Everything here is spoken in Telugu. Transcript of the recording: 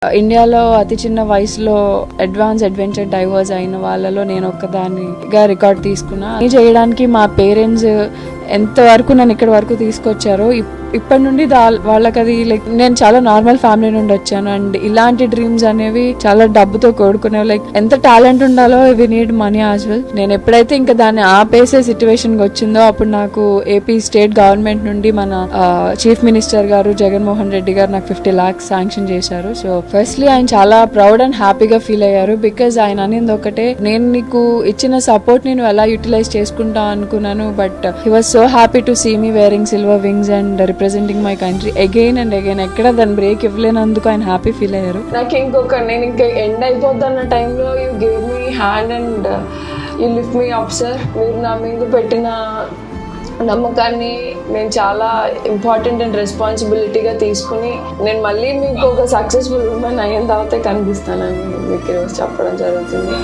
ఇండియాలో అతి చిన్న వయసులో అడ్వాన్స్ అడ్వెంచర్ డైవర్స్ అయిన వాళ్ళలో నేను ఒక్కదానిగా రికార్డ్ తీసుకున్నా. చేయడానికి మా పేరెంట్స్ ఎంతవరకు నన్ను ఇక్కడ వరకు తీసుకొచ్చారో ఇప్పటి నుండి వాళ్ళకి అది లైక్ నేను చాలా నార్మల్ ఫ్యామిలీ నుండి వచ్చాను. అండ్ ఇలాంటి డ్రీమ్స్ అనేవి చాలా డబ్బుతో కూడుకునేవి. లైక్ ఎంత టాలెంట్ ఉండాలో we need money as well. నేను ఎప్పుడైతే ఇంకా దాన్ని ఆపేసే సిచ్యువేషన్ వచ్చిందో అప్పుడు నాకు ఏపీ స్టేట్ గవర్నమెంట్ నుండి మన చీఫ్ మినిస్టర్ గారు జగన్మోహన్ రెడ్డి గారు నాకు 50 lakhs శాంక్షన్ చేశారు. సో ఫస్ట్లీ ఆయన చాలా ప్రౌడ్ అండ్ హ్యాపీగా ఫీల్ అయ్యారు. బికాజ్ ఆయన అనేది ఒకటే, నేను నీకు ఇచ్చిన సపోర్ట్ నేను ఎలా యూటిలైజ్ చేసుకుంటా అనుకున్నాను. But he was so happy to see me wearing silver wings and representing my country again and again. ఎక్కడ దాని బ్రేక్ ఇవ్వలేనందుకు ఆయన హ్యాపీ ఫీల్ అయ్యారు. నాకు నేను ఇంకా ఎండ్ అయిపోతున్న టైంలో you give me hand and you lift me up sir. మీరు నా మీద పెట్టిన నమ్మకాన్ని నేను చాలా ఇంపార్టెంట్ అండ్ రెస్పాన్సిబిలిటీగా తీసుకుని నేను మళ్ళీ మీకు ఒక సక్సెస్ఫుల్ ఉమెన్ అయిన తర్వాత కనిపిస్తానని మీకు ఈరోజు చెప్పడం జరుగుతుంది.